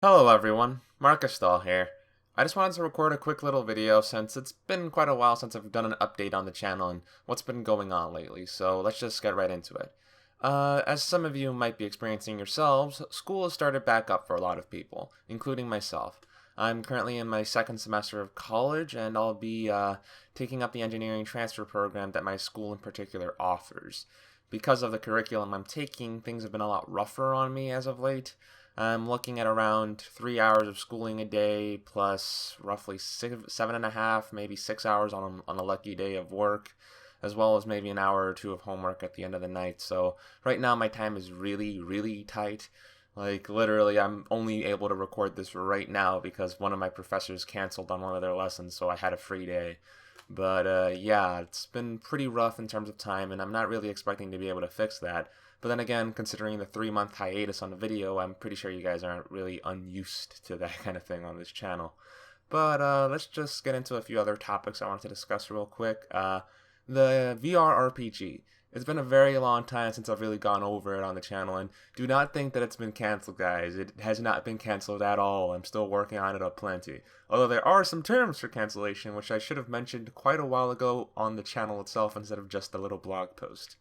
Hello everyone, Markystal here. I just wanted to record a quick little video since it's been quite a while since I've done an update on the channel and what's been going on lately, so let's just get right into it. As some of you might be experiencing yourselves, school has started back up for a lot of people, including myself. I'm currently in my second semester of college and I'll be taking up the engineering transfer program that my school in particular offers. Because of the curriculum I'm taking, things have been a lot rougher on me as of late. I'm looking at around 3 hours of schooling a day plus roughly 7.5, maybe 6 hours on a lucky day of work, as well as maybe an hour or two of homework at the end of the night. So right now my time is really, really tight. Like literally, I'm only able to record this right now because one of my professors canceled on one of their lessons, so I had a free day. But yeah, it's been pretty rough in terms of time, and I'm not really expecting to be able to fix that. But then again, considering the 3 month hiatus on the video, I'm pretty sure you guys aren't really unused to that kind of thing on this channel. But let's just get into a few other topics I wanted to discuss real quick. The VR RPG. It's been a very long time since I've really gone over it on the channel, and do not think that it's been canceled, guys. It has not been canceled at all. I'm still working on it a plenty. Although there are some terms for cancellation, which I should have mentioned quite a while ago on the channel itself instead of just a little blog post.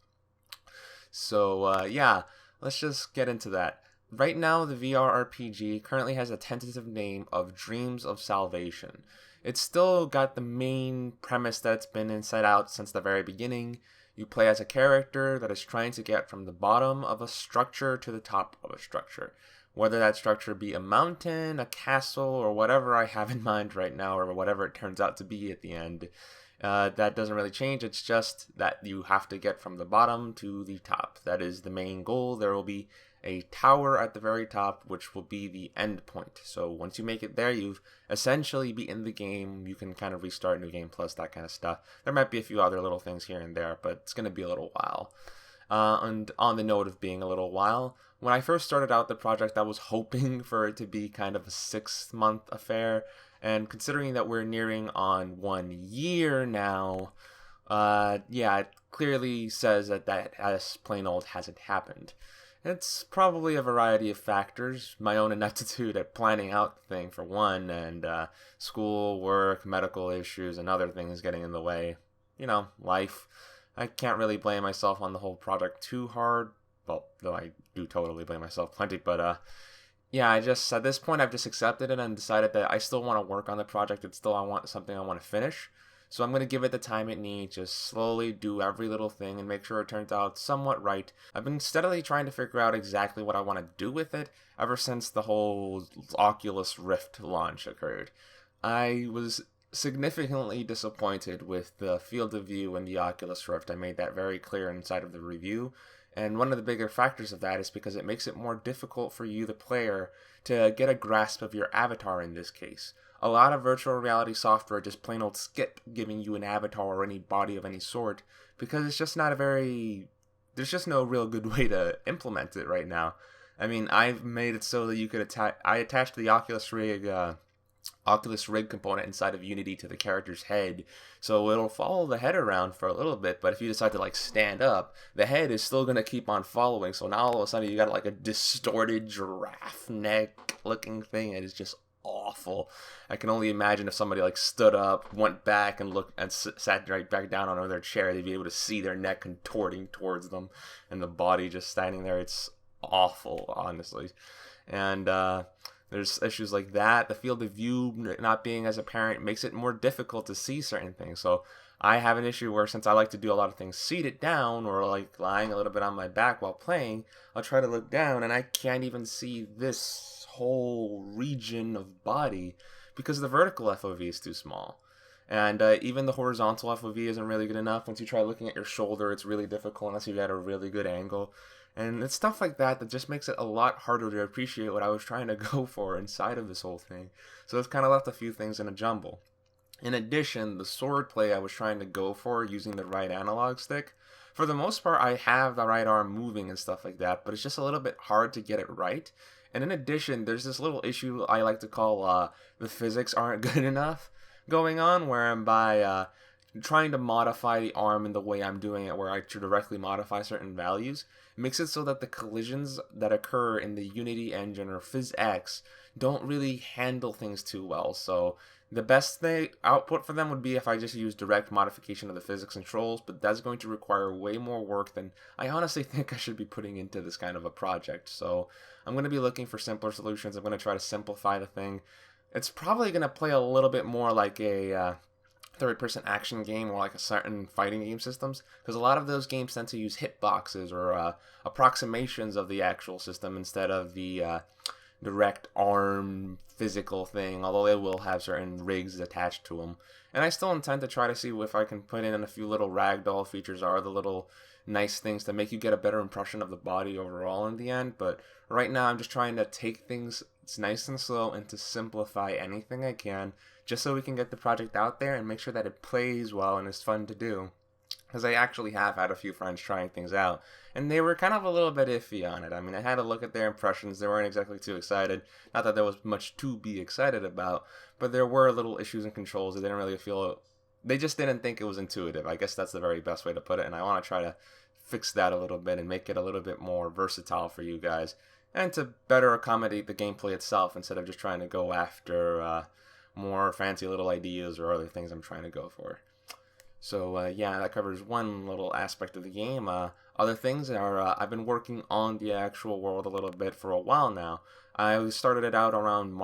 So, yeah, let's just get into that. Right now, the VR RPG currently has a tentative name of Dreams of Salvation. It's still got the main premise that's been inside out since the very beginning. You play as a character that is trying to get from the bottom of a structure to the top of a structure. Whether that structure be a mountain, a castle, or whatever I have in mind right now, or whatever it turns out to be at the end, that doesn't really change. It's just that you have to get from the bottom to the top. That is the main goal. There will be a tower at the very top, which will be the end point. So once you make it there, you've essentially beaten the game. You can kind of restart New Game Plus, that kind of stuff. There might be a few other little things here and there, but it's going to be a little while. And on the note of being a little while, when I first started out the project, I was hoping for it to be kind of a 6 month affair. And considering that we're nearing on 1 year now, yeah, it clearly says that as plain old hasn't happened. It's probably a variety of factors. My own ineptitude at planning out the thing, for one, and school, work, medical issues, and other things getting in the way. Life. I can't really blame myself on the whole project too hard. Well, though I do totally blame myself plenty, but yeah, at this point, I've just accepted it and decided that I still want to work on the project. It's still something I want to finish. So I'm going to give it the time it needs, just slowly do every little thing and make sure it turns out somewhat right. I've been steadily trying to figure out exactly what I want to do with it ever since the whole Oculus Rift launch occurred. I was significantly disappointed with the field of view in the Oculus Rift. I made that very clear inside of the review. And one of the bigger factors of that is because it makes it more difficult for you, the player, to get a grasp of your avatar in this case. A lot of virtual reality software just plain old skip giving you an avatar or any body of any sort because it's just not a very. There's just no real good way to implement it right now. I mean, I've made it so that you could attach. I attached the Oculus Rig component inside of Unity to the character's head, so it'll follow the head around for a little bit, but if you decide to stand up, the head is still going to keep on following, so now all of a sudden you got a distorted giraffe neck looking thing. It is just awful. I can only imagine if somebody stood up, went back and looked and sat right back down on their chair, they'd be able to see their neck contorting towards them and the body just standing there. It's awful, honestly. And there's issues like that. The field of view not being as apparent makes it more difficult to see certain things. So I have an issue where, since I like to do a lot of things seated down or lying a little bit on my back while playing, I'll try to look down and I can't even see this whole region of body because the vertical FOV is too small. And even the horizontal FOV isn't really good enough. Once you try looking at your shoulder, it's really difficult unless you've got a really good angle. And it's stuff like that that just makes it a lot harder to appreciate what I was trying to go for inside of this whole thing. So it's kind of left a few things in a jumble. In addition, the swordplay I was trying to go for using the right analog stick, for the most part I have the right arm moving and stuff like that, but it's just a little bit hard to get it right. And in addition, there's this little issue I like to call the physics aren't good enough going on, whereby trying to modify the arm in the way I'm doing it, where I directly modify certain values, makes it so that the collisions that occur in the Unity engine or PhysX don't really handle things too well. So the best output for them would be if I just use direct modification of the physics controls, but that's going to require way more work than I honestly think I should be putting into this kind of a project. So I'm going to be looking for simpler solutions. I'm going to try to simplify the thing. It's probably going to play a little bit more like a third-person action game or like a certain fighting game systems, because a lot of those games tend to use hitboxes or approximations of the actual system instead of the direct arm physical thing, although they will have certain rigs attached to them. And I still intend to try to see if I can put in a few little ragdoll features or other little nice things to make you get a better impression of the body overall in the end. But right now I'm just trying to take things nice and slow and to simplify anything I can, just so we can get the project out there and make sure that it plays well and is fun to do. Because I actually have had a few friends trying things out, and they were kind of a little bit iffy on it. I mean, I had to look at their impressions. They weren't exactly too excited. Not that there was much to be excited about, but there were little issues and controls. They didn't really feel... They just didn't think it was intuitive. I guess that's the very best way to put it, and I want to try to fix that a little bit and make it a little bit more versatile for you guys, and to better accommodate the gameplay itself instead of just trying to go after more fancy little ideas or other things I'm trying to go for. So yeah, that covers one little aspect of the game. Other things are I've been working on the actual world a little bit for a while now. I started it out around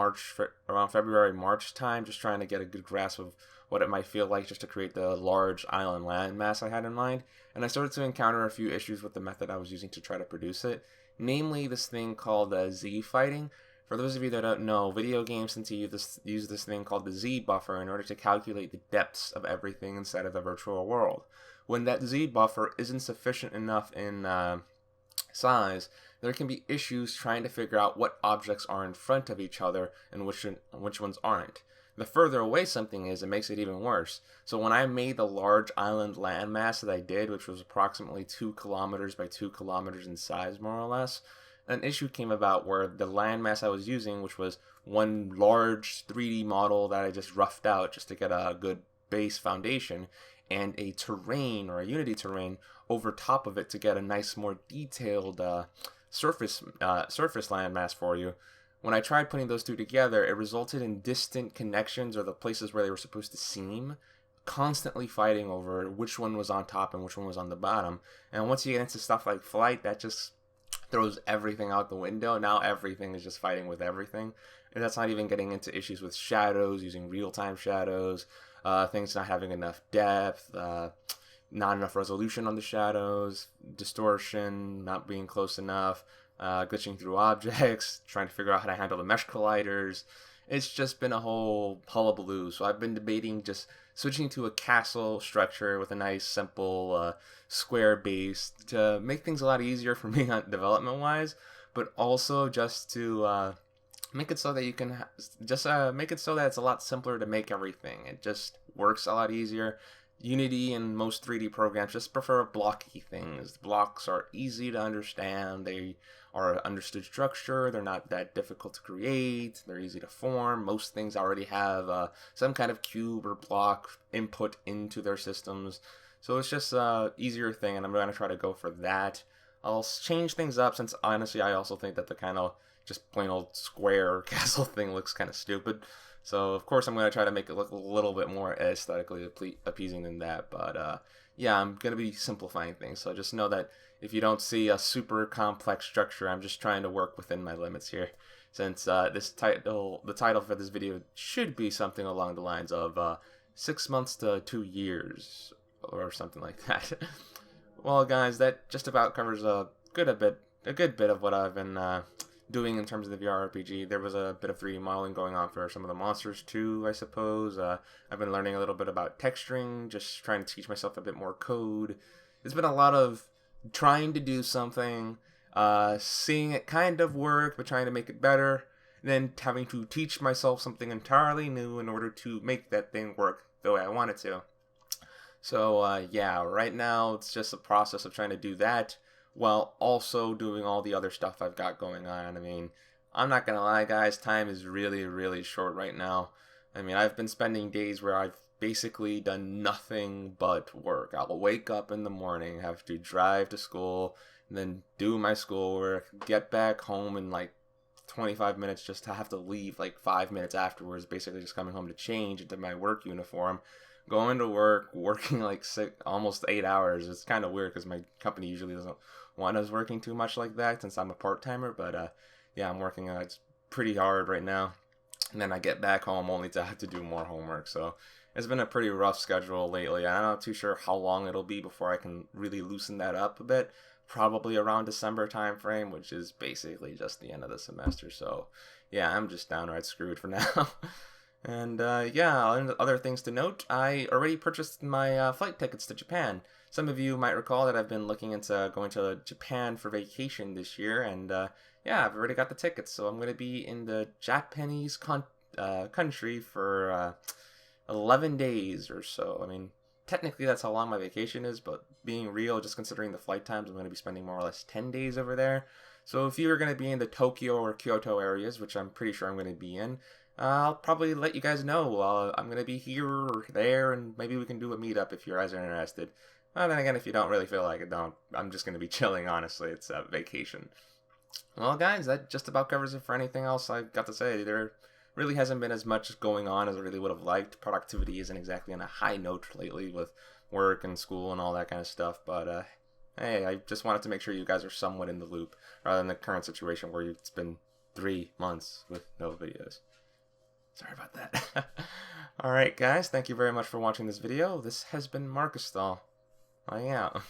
February, March time, just trying to get a good grasp of what it might feel like just to create the large island landmass I had in mind. And I started to encounter a few issues with the method I was using to try to produce it. Namely, this thing called Z fighting. For those of you that don't know, video games tend to use this thing called the Z buffer in order to calculate the depths of everything inside of the virtual world. When that Z buffer isn't sufficient enough in size, there can be issues trying to figure out what objects are in front of each other and which ones aren't. The further away something is, it makes it even worse. So when I made the large island landmass that I did, which was approximately 2 kilometers by 2 kilometers in size, more or less, an issue came about where the landmass I was using, which was one large 3D model that I just roughed out just to get a good base foundation, and a terrain or a Unity terrain over top of it to get a nice, more detailed surface landmass for you. When I tried putting those two together, it resulted in distant connections, or the places where they were supposed to seam, constantly fighting over which one was on top and which one was on the bottom. And once you get into stuff like flight, that just throws everything out the window. Now everything is just fighting with everything. And that's not even getting into issues with shadows, using real-time shadows, things not having enough depth, not enough resolution on the shadows, distortion, not being close enough, glitching through objects, trying to figure out how to handle the mesh colliders. It's just been a whole hullabaloo. So I've been debating just switching to a castle structure with a nice, simple square base to make things a lot easier for me development-wise, but also just to make it so that you can make it so that it's a lot simpler to make everything. It just works a lot easier. Unity and most 3D programs just prefer blocky things. The blocks are easy to understand. They are understood structure. They're not that difficult to create. They're easy to form. Most things already have some kind of cube or block input into their systems. So it's just an easier thing, and I'm going to try to go for that. I'll change things up, since honestly I also think that the kind of just plain old square castle thing looks kind of stupid. So of course I'm going to try to make it look a little bit more aesthetically appeasing than that. But yeah, I'm going to be simplifying things. So just know that if you don't see a super complex structure, I'm just trying to work within my limits here. Since the title for this video should be something along the lines of 6 months to 2 years or something like that. Well, guys, that just about covers a good bit of what I've been doing in terms of the VR RPG. There was a bit of 3D modeling going on for some of the monsters too, I suppose. I've been learning a little bit about texturing, just trying to teach myself a bit more code. It's been a lot of trying to do something, seeing it kind of work, but trying to make it better, and then having to teach myself something entirely new in order to make that thing work the way I want it to. So yeah, right now it's just a process of trying to do that, while also doing all the other stuff I've got going on. I mean, I'm not gonna lie, guys, time is really, really short right now. I mean, I've been spending days where I've basically done nothing but work. I'll wake up in the morning, have to drive to school, and then do my schoolwork, get back home in like 25 minutes, just to have to leave like 5 minutes afterwards, basically just coming home to change into my work uniform, going to work, working like almost 8 hours. It's kind of weird because my company usually doesn't want us working too much like that since I'm a part-timer, but yeah, I'm working it's pretty hard right now. And then I get back home only to have to do more homework. So it's been a pretty rough schedule lately. I'm not too sure how long it'll be before I can really loosen that up a bit. Probably around December time frame, which is basically just the end of the semester. So yeah, I'm just downright screwed for now. And yeah, other things to note, I already purchased my flight tickets to Japan. Some of you might recall that I've been looking into going to Japan for vacation this year, and yeah, I've already got the tickets, so I'm going to be in the Japanese country for 11 days or so. I mean, technically that's how long my vacation is, but being real, just considering the flight times, I'm going to be spending more or less 10 days over there. So if you're going to be in the Tokyo or Kyoto areas, which I'm pretty sure I'm going to be in, I'll probably let you guys know I'm going to be here or there, and maybe we can do a meetup if you guys are interested. Well, then again, if you don't really feel like it, don't. I'm just going to be chilling, honestly. It's a vacation. Well, guys, that just about covers it for anything else I got to say. There really hasn't been as much going on as I really would have liked. Productivity isn't exactly on a high note lately with work and school and all that kind of stuff, but hey, I just wanted to make sure you guys are somewhat in the loop, rather than the current situation where it's been 3 months with no videos. Sorry about that. Alright guys, thank you very much for watching this video. This has been MarkystalVR. I am out.